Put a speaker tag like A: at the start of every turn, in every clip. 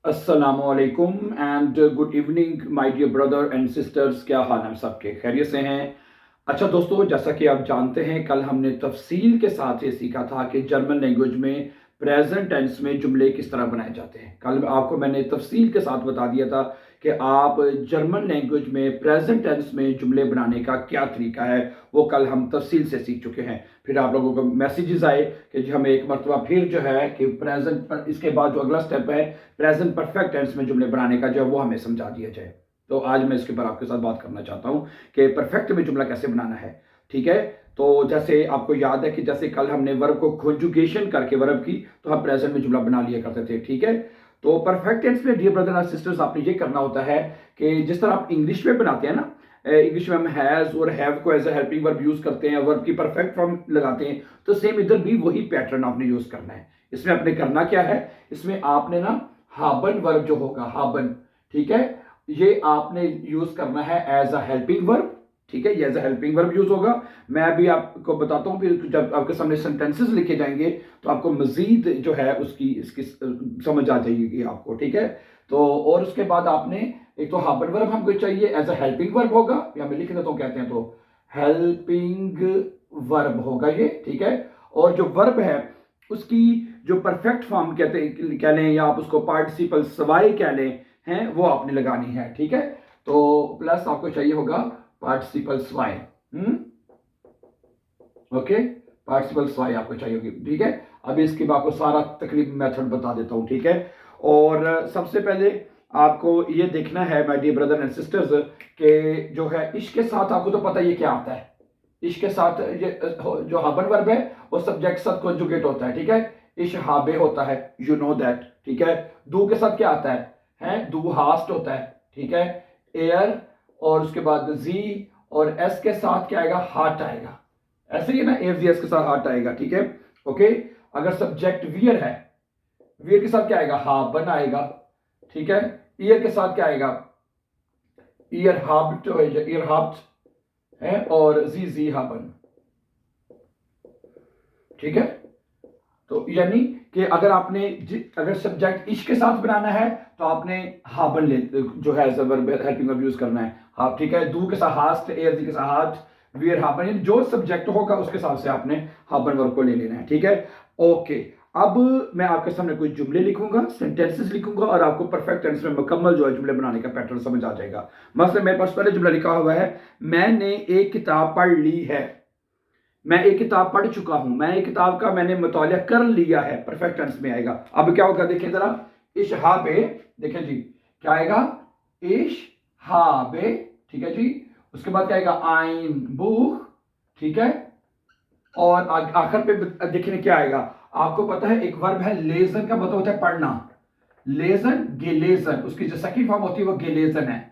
A: अस्सलामुअलैकुम and good evening my dear brother and sisters. क्या हाल है सबके? खैरियत से हैं? अच्छा दोस्तों, जैसा कि आप जानते हैं, कल हमने तफसील के साथ ये सीखा था कि जर्मन लैंग्वेज में प्रेजेंट टेंस में जुमले किस तरह बनाए जाते हैं। कल आपको मैंने तफसील के साथ बता दिया था कि आप जर्मन लैंग्वेज में प्रेजेंट टेंस में जुमले बनाने का क्या तरीका है, वो कल हम तफसील से सीख चुके हैं। फिर आप लोगों को मैसेजेस आए कि जी हमें एक मरतबा फिर जो है कि प्रेजेंट पर इसके बाद जो अगला स्टेप है प्रेजेंट परफेक्ट टेंस में जुमले बनाने का, जो है वो हमें समझा दिया जाए। तो आज मैं इसके ऊपर आपके साथ बात करना चाहता हूँ कि परफेक्ट में जुमला कैसे बनाना है। ठीक है, तो जैसे आपको याद है कि जैसे कल हमने वर्ब को कॉन्जुगेशन करके वर्ब की, तो हम प्रेजेंट में जुमला बना लिया करते थे। ठीक है, तो परफेक्ट टेंस में डियर ब्रदर एंड सिस्टर्स आपने ये करना होता है कि जिस तरह आप इंग्लिश में बनाते हैं ना, इंग्लिश में हम हैज और हैव को as a helping verb use करते हैं, वर्ब की परफेक्ट फॉर्म लगाते हैं, तो सेम इधर भी वही पैटर्न आपने यूज करना है। इसमें आपने करना क्या है, इसमें आपने ना हाबन वर्ब जो होगा, हाबन, ठीक है, ये आपने यूज करना है एज अ हेल्पिंग वर्ब। ठीक है, ये as a helping verb use होगा। मैं अभी आपको बताता हूँ, फिर जब आपके सामने सेंटेंसेस लिखे जाएंगे तो आपको मजीद जो है उसकी इसकी समझ आ जाएगी आपको। ठीक है, तो और उसके बाद आपने एक तो हाबन वर्ब हमको चाहिए, एज अ हेल्पिंग वर्ब होगा, या मैं लिख देता हूँ, कहते हैं तो हेल्पिंग वर्ब होगा ये। ठीक है, और जो वर्ब है उसकी जो परफेक्ट फॉर्म कहते हैं, कह लें, या आप उसको पार्टिसिपल सवाई कह लें, हैं, वो आपने लगानी है। ठीक है, तो प्लस आपको चाहिए होगा participle Sawai. Okay, participle Sawai आपको चाहिए होगी। ठीक है, अभी इसके बाद आपको सारा तकरीबन मेथड बता देता हूं। ठीक है, और सबसे पहले आपको ये देखना है my dear brother and sisters कि जो है इश्क के साथ, आपको तो पता है ये क्या आता है। इश्क के साथ ये जो हाबन वर्ब है वो सब्जेक्ट साथ कॉन्जुगेट होता है। ठीक है, इश हाबे होता है, यू नो दैट। ठीक है, दू के साथ क्या आता है दू हास्ट होता है। ठीक है, एयर, और उसके बाद जी, और एस के साथ क्या आएगा, हार्ट आएगा। ऐसे ही ना, एफ जी एस के साथ हार्ट आएगा। ठीक है, ओके। अगर सब्जेक्ट वियर है, वियर के साथ क्या आएगा, हाबन आएगा। ठीक है, ईयर के साथ क्या आएगा, ईयर हाब्ट, ईयर हाब्ट है, और जी जी हाबन। ठीक है, तो यानी कि अगर आपने अगर सब्जेक्ट इश्क के साथ बनाना है तो आपने हाबन ले जो है हेल्पिंग वर्ब यूज करना है, हाँ। ठीक है, दू के साथ हास्ट, एयर के साथ हाथ, वियर हाबन, यानी जो सब्जेक्ट होगा उसके हिसाब से आपने हाबन वर्ब को ले लेना है। ठीक है, ओके। अब मैं आपके सामने कुछ जुमले लिखूंगा, सेंटेंसेस लिखूंगा, और आपको परफेक्ट टेंस में मुकम्मल जो है जुमले बनाने का पैटर्न समझ आ जाएगा। मतलब मेरे पास पहले जुमला लिखा हुआ है, मैंने एक किताब पढ़ ली है। मैं एक किताब पढ़ चुका हूं, मैं एक किताब का मैंने मुतालिया कर लिया है, परफेक्ट टेंस में आएगा। अब क्या होगा, देखिए जरा, इश हाबे, देखिए जी क्या आएगा, इश हाबे। ठीक है जी, उसके बाद क्या आएगा, आइन बुख। ठीक है, और आखिर पे देखने क्या आएगा, आपको पता है एक वर्ब है लेजन का मतलब होता है पढ़ना, लेजन गेलेजन, उसकी जो सेकंड फॉर्म होती है वो गेलेजन है।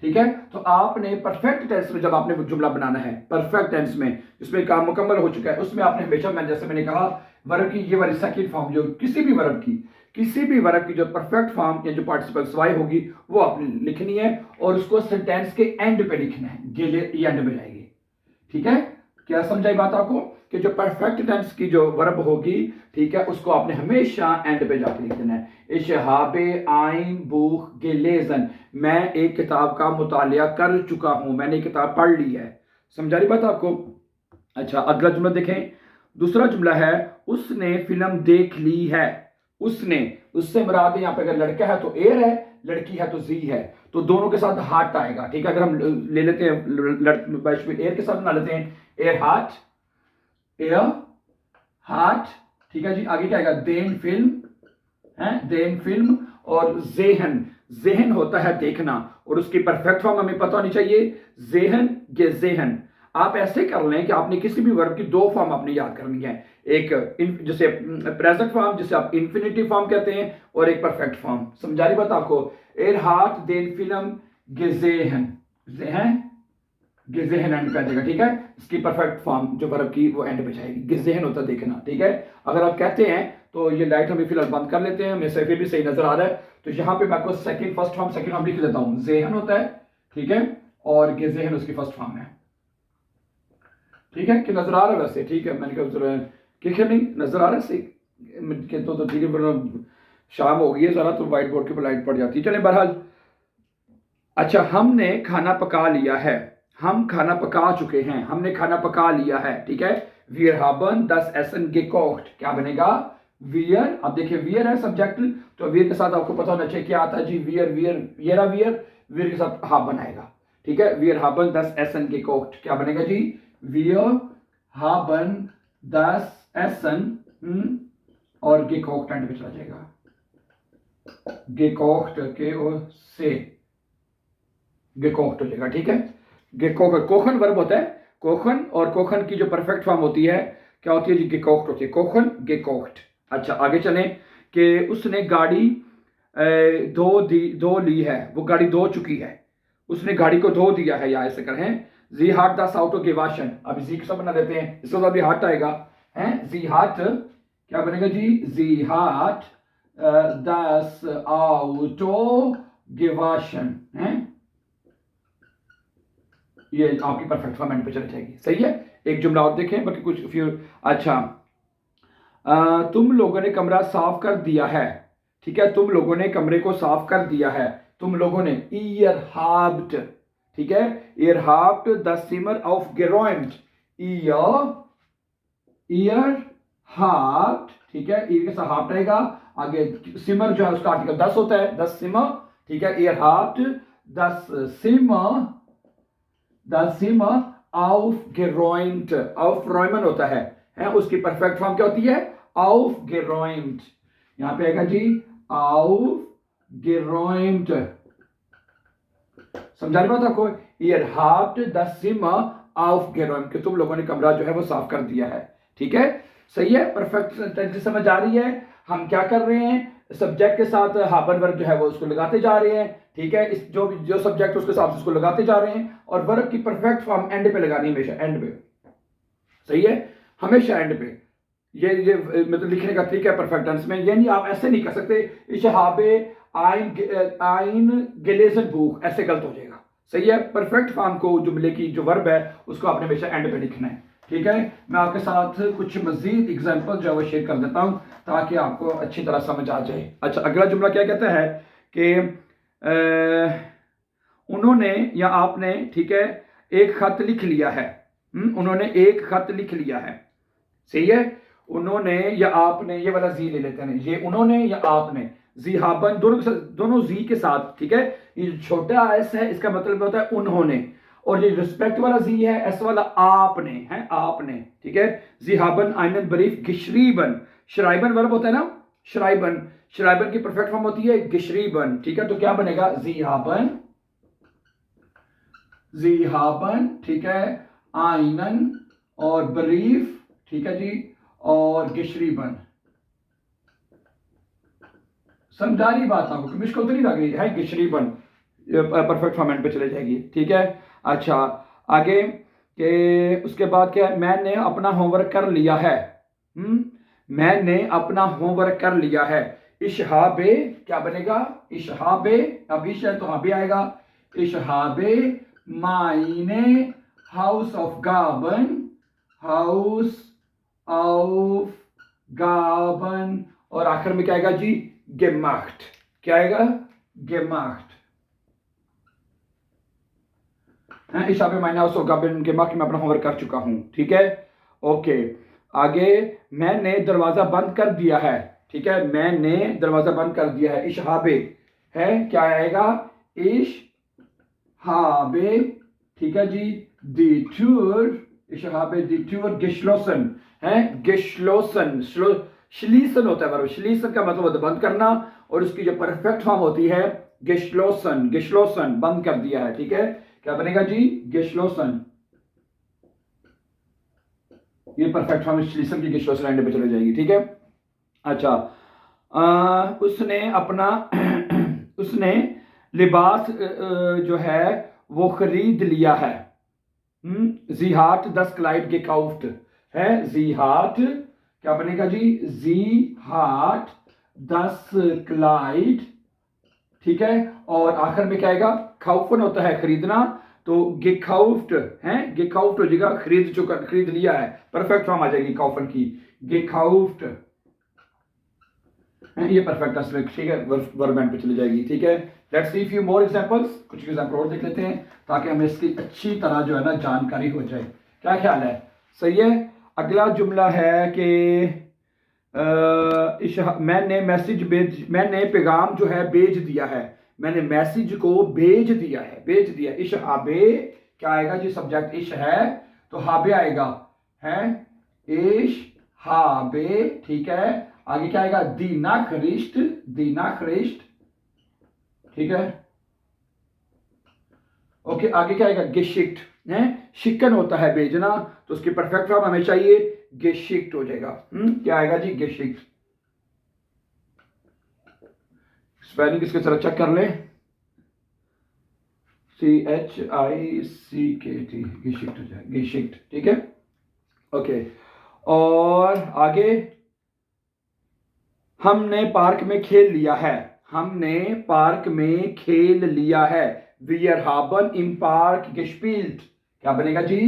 A: ठीक है, तो आपने परफेक्ट टेंस में जब आपने जुमला बनाना है, परफेक्ट टेंस में जिसमें काम मुकम्मल हो चुका है, उसमें आपने हमेशा, मैं जैसे मैंने कहा, वर्ब की ये वाली सेकंड फॉर्म, जो किसी भी वर्ब की जो परफेक्ट फॉर्म या जो पार्टिसिपल सवाई होगी वो आपने लिखनी है, और उसको सेंटेंस के एंड पे लिखना है, गेले एंड में जाएगी। ठीक है, क्या समझाई बात आपको, कि जो परफेक्ट टेंस की जो वर्ब होगी, ठीक है, उसको आपने हमेशा एंड पे जाके लिख देना है। इश हाबे आइन बुख गेलेजन, मैं एक किताब का मुतालिया कर चुका हूं, मैंने किताब पढ़ ली है। समझा रही बात आपको? अच्छा, अगला जुमला देखें। दूसरा जुमला है, उसने फिल्म देख ली है। उसने, उससे मुराद यहां पे अगर लड़का है तो एयर है, लड़की है तो जी है, तो दोनों के साथ हार्ट आएगा। ठीक है, अगर हम ले लेते हैं एयर के साथ बना लेते हैं, एयर हार्ट, एयर हार्ट। ठीक है जी, आगे क्या आएगा, देन फिल्म है, देन फिल्म, और जेहन, जेहन होता है देखना, और उसकी परफेक्ट फॉर्म हमें पता होनी चाहिए, जेहन के जेहन। आप ऐसे कर लें कि आपने किसी भी वर्ब की दो फॉर्म आपने याद करनी है, एक जैसे प्रेजेंट फॉर्म जिसे आप इंफिनिटिव फॉर्म कहते हैं, और एक परफेक्ट फॉर्म। समझा रही बात आपको, एर हार्ट देन फिल्म गेजेहन, जेहन गिजेहन एंड पे आ जाएगा। ठीक है, इसकी परफेक्ट फॉर्म जो वर्ब की वो एंड पे जाएगी, गिजेहन होता देखना। ठीक है, अगर आप कहते हैं तो ये लाइट हम फिलहाल बंद कर लेते हैं, हमें से फिर भी सही नजर आ रहा है, तो यहाँ पे मैं आपको second first form second form लिख देता हूँ, जेहन होता है, ठीक है, और गिजेहन उसकी फर्स्ट फॉर्म है। ठीक है, कि नजर आ रहा है वैसे? ठीक है, मैंने कहा नहीं नजर आ रहा है सही, तो ठीक है, शाम हो गई है ज़रा, तो वाइट बोर्ड के ऊपर लाइट पड़ जाती है। चलें बहरहाल, अच्छा हमने खाना पका लिया है, हम खाना पका चुके हैं, हमने खाना पका लिया है, ठीक है। Wir haben das Essen gekocht, क्या बनेगा? Wir, अब देखिए wir है सब्जेक्ट, तो wir के साथ आपको पता होना चाहिए क्या आता है जी, wir के साथ haben बनाएगा, ठीक है। Wir haben das Essen gekocht, क्या बनेगा जी? Wir haben das Essen और gekocht एंड पे चला जाएगा, gekocht के और से gekocht हो जाएगा, ठीक है। gekocht, कोखन वर्ब होता है, कोखन, और कोखन की जो परफेक्ट फॉर्म होती है क्या होती है जी? gekocht होती है, कोखन gekocht। अच्छा आगे चलें कि उसने गाड़ी धो ली है, वो गाड़ी धो चुकी है, उसने गाड़ी को धो दिया है, या ऐसे करें जी हाट das Auto gewaschen। अब जी के सब बना देते हैं, इसके बाद भी हाट आएगा, हैं जी हाट, क्या बनेगा जी? जी हाट das Auto gewaschen, हैं, ये आपकी परफेक्ट फॉर्म एंड पे चली जाएगी, सही है। एक जुमला और देखें, बाकी कुछ फ्यू। अच्छा तुम लोगों ने कमरा साफ कर दिया है, ठीक है, तुम लोगों ने कमरे को साफ कर दिया है, तुम लोगों ने, ihr habt, ठीक है, ihr habt das Zimmer aufgeräumt, ihr habt, ठीक है, ihr के साथ habt आएगा, आगे सिमर जो है उसका आर्टिकल 10 होता है, 10 सिमर, ठीक है। ihr habt das Zimmer aufgeräumt, aufräumen होता है, उसकी परफेक्ट फॉर्म क्या होती है? aufgeräumt, यहां पे आएगा जी aufgeräumt, समझा रही बात आपको? ihr habt das Zimmer aufgeräumt, कि तुम लोगों ने कमरा जो है वो साफ कर दिया है, ठीक है, सही है। परफेक्ट सेंटेंस समझ आ रही है? हम क्या कर रहे हैं, सब्जेक्ट के साथ haben वर्ब जो है वो उसको लगाते जा रहे हैं, ठीक है, इस जो सब्जेक्ट उसके साथ उसको लगाते जा रहे हैं, और वर्ब की परफेक्ट फॉर्म एंड पे लगानी, हमेशा एंड पे, सही है, हमेशा एंड पे। ये मतलब लिखने का तरीका है परफेक्ट टेंस में, यानी आप ऐसे नहीं कर सकते ich habe ein gelesen Buch, ऐसे गलत हो जाएगा, सही है। परफेक्ट फॉर्म को, जुमले की जो वर्ब है उसको आपने हमेशा एंड पे लिखना है, ठीक है। मैं आपके साथ कुछ मजीद एग्जांपल जो है वो शेयर कर देता हूं ताकि आपको अच्छी तरह समझ आ जाए। अच्छा अगला जुमला क्या कहता है कि उन्होंने या आपने, ठीक है, एक खत लिख लिया है, उन्होंने एक खत लिख लिया है, सही है। उन्होंने या आपने, ये वाला जी ले लेते हैं, ये उन्होंने या आपने, जी हाबन दोनों जी के साथ, ठीक है। ये छोटा एस है, इसका मतलब होता है उन्होंने, और ये रिस्पेक्ट वाला जी है, एस वाला आपने है, आपने, ठीक है। जी हाबन आइनन बरीफ गिशरीबन, शराइबन वर्ब होता है ना, शराइबन, शराइबन की परफेक्ट फॉर्म होती है गिशरीबन, ठीक है। तो क्या बनेगा? जी हाबन, ठीक है, आइनन और बरीफ, ठीक है जी, और गिशरीबन। समझा रही बात आपको कि मुश्किल तो नहीं लग रही है? गिशरीबन परफेक्ट फॉर्मेट पे चले जाएगी, ठीक है। अच्छा आगे के उसके बाद क्या है? मैंने अपना होमवर्क कर लिया है, मैंने अपना होमवर्क कर लिया है। इशहाबे क्या बनेगा? इशहाबे, अब इश है तो हाँ भी आएगा। इशहाबे माइने हाउस ऑफ गाबन, हाउस ऑफ गाबन, और आखिर में क्या आएगा जी? gemacht, क्या आएगा? gemacht। इस पे मैंने हाउस ऑफ गाबन gemacht में अपना होमवर्क कर चुका हूं, ठीक है। ओके आगे, मैंने दरवाजा बंद कर दिया है, ठीक है, मैंने दरवाजा बंद कर दिया है। इशहाबे है, क्या आएगा? इश हाबे, ठीक है जी। दी टूर, इशहाबे दी टूर गिशलोसन है, गिशलोसन, श्लीसन होता है वर्ब, श्लीसन का मतलब होता है बंद करना, और उसकी जो परफेक्ट फॉर्म होती है गिशलोसन, गिशलोसन, बंद कर दिया है, ठीक है। क्या बनेगा जी? गिशलोसन, ये परफेक्ट फॉर्म श्लीसन की गिशलोसन एंड पे चली जाएगी, ठीक है। अच्छा उसने अपना उसने लिबास जो है वो खरीद लिया है। जी हाट 10 क्लाइड gekauft है, जी हाट क्या बनेगा जी? जी हाट 10 क्लाइड, ठीक है, और आखिर में क्या आएगा? खाउफन होता है खरीदना, तो gekauft है, gekauft हो जाएगा खरीद चुका, खरीद लिया है, परफेक्ट फॉर्म आ जाएगी काउफन की, gekauft। ये परफेक्ट टेंस में, ठीक है, वर्ब एंड पे चली जाएगी, ठीक है। Let's see few more examples, कुछ एग्जांपल और देख लेते हैं ताकि हमें इसकी अच्छी तरह जो है ना जानकारी हो जाए। क्या ख्याल है, सही है। अगला जुमला है कि मैंने पैगाम जो है भेज दिया है, मैंने मैसेज को भेज दिया है, भेज दिया। इश हाबे क्या आएगा जी, सब्जेक्ट इश है तो हाबे आएगा, है इश हाबे, ठीक है। आगे क्या आएगा, दी नाखरिस्ट, दी नाखरिस्ट, ठीक है। ओके, आगे क्या आएगा, गेशिक्ट है, शिकन होता है भेजना, तो उसकी परफेक्ट फॉर्म हमें चाहिए गेशिक्ट हो जाएगा। क्या आएगा जी, गेशिक्ट। स्पेलिंग इसके तरह चेक कर ले, CHICKT, गेशिक्ट हो जाएगा, गेशिक्ट, ठीक है। ओके, और आगे, हमने पार्क में खेल लिया है, हमने पार्क में खेल लिया है। Wir haben im Park gespielt, क्या बनेगा जी,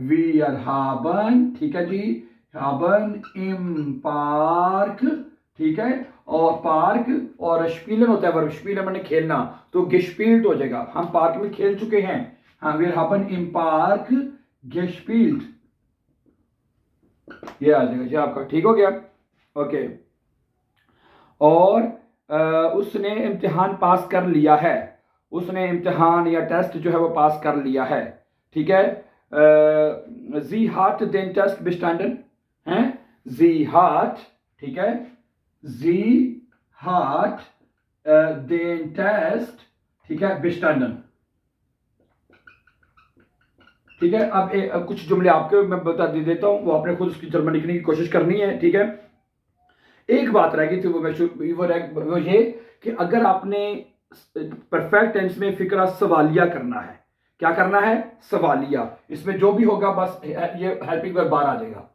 A: Wir haben, ठीक है जी, haben im Park, ठीक है। और पार्क और स्पीलन होता है वर्ब, स्पीलन मैंने खेलना, तो gespielt हो जाएगा, हम पार्क में खेल चुके हैं। हाँ, Wir haben im Park gespielt, ये आ जाएगा जी आपका, ठीक हो गया। ओके, और उसने इम्तिहान पास कर लिया है, उसने इम्तिहान या टेस्ट जो है वो पास कर लिया है, ठीक है। जी हाट देन टेस्ट बिस्टैंडन है, जी हाट, ठीक है, जी हाट देन टेस्ट, ठीक है, बिस्टैंडन, ठीक है। अब कुछ जुमले आपके मैं बता देता हूं, वो आपने खुद उसकी जर्मन लिखने की कोशिश करनी है, ठीक है। एक बात रह गई थी, वो ये कि अगर आपने परफेक्ट टेंस में फिक्रा सवालिया करना है, क्या करना है, सवालिया, इसमें जो भी होगा बस ये हेल्पिंग वर्ब बाहर आ जाएगा,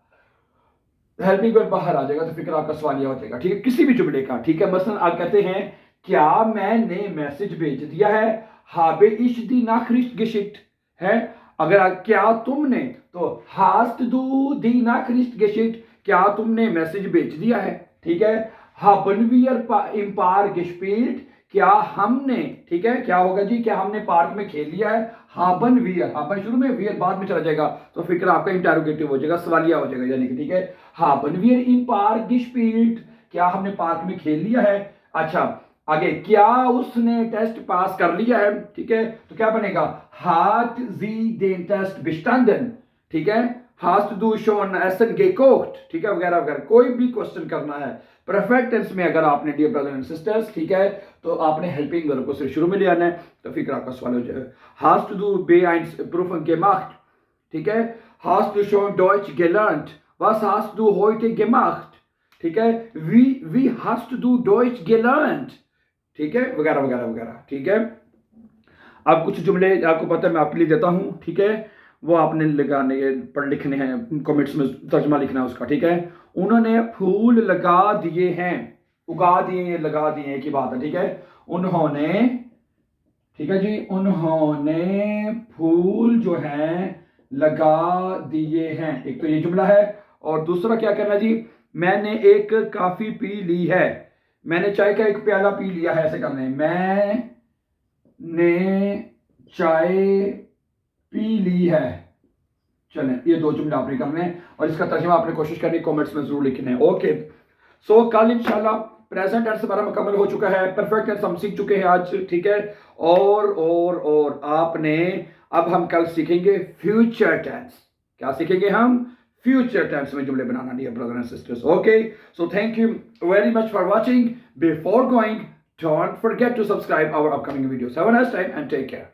A: हेल्पिंग वर्ब बाहर आ जाएगा तो फिक्रा आपका सवालिया हो जाएगा, ठीक है, किसी भी जुमले का, ठीक है। मसलन आप कहते हैं क्या मैंने मैसेज भेज दिया है, हाबे इश दी नाखरिस्ट गेशिक्ट है। अगर क्या तुमने, तो हास्ट दू दी नाखरिस्ट गेशिक्ट, क्या तुमने मैसेज भेज दिया है, ठीक है। haben wir im Park gespielt, क्या हमने, ठीक है, क्या होगा जी, क्या हमने पार्क में खेल लिया है। haben wir, haben शुरू में, wir बाद में चला जाएगा, तो फिक्र आपका इंटरोगेटिव हो जाएगा, सवालिया हो जाएगा, यानी कि, ठीक है। haben wir im Park gespielt, क्या हमने पार्क में खेल लिया है। अच्छा, आगे, क्या उसने टेस्ट पास कर लिया है, ठीक है, तो क्या बनेगा, hat sie den Test bestanden, ठीक है। hast du schon Essen gekocht, ठीक है, वगैरह वगैरह, कोई भी क्वेश्चन करना है परफेक्ट टेंस में अगर आपने, डियर ब्रदर एंड सिस्टर्स, ठीक है, तो आपने हेल्पिंग वर्ब को सिर्फ शुरू में ले आना है, तो फिर आपका सवाल हो जाएगा। hast du beeinflussen gemacht, ठीक है। hast du schon Deutsch gelernt, was hast du heute gemacht, ठीक है। wie hast du Deutsch gelernt, ठीक है, वगैरह वगैरह वगैरह, ठीक है। अब कुछ जुमले आपको पता है मैं आपके लिए देता हूं, ठीक है, वो आपने लगाने पढ़ लिखने हैं, कमेंट्स में तर्जमा लिखना है उसका, ठीक है। उन्होंने फूल लगा दिए हैं, उगा दिए, लगा दिए एक ही बात है, ठीक है। उन्होंने, ठीक है जी, उन्होंने फूल जो है लगा दिए हैं, एक तो ये जुमला है। और दूसरा क्या करना जी, मैंने एक कॉफी पी ली है, मैंने चाय का एक प्याला पी लिया है, ऐसे करना है, मैंने चाय पी ली है। चलें, ये दो जुमले आपने करने हैं और इसका तर्जुमा आपने कोशिश करनी, कमेंट्स में जरूर लिखना है। ओके, सो कल इंशाल्लाह प्रेजेंट टेंस हमारा मुकम्मल हो चुका है, परफेक्ट टेंस हम सीख चुके हैं आज, ठीक है। और आपने, अब हम कल सीखेंगे फ्यूचर टेंस। क्या सीखेंगे हम, फ्यूचर टेंस में जुमले बनाना, dear brother and sisters. Okay, so thank you very much for watching. Before going, don't forget to subscribe our upcoming videos. Have a nice time and take care.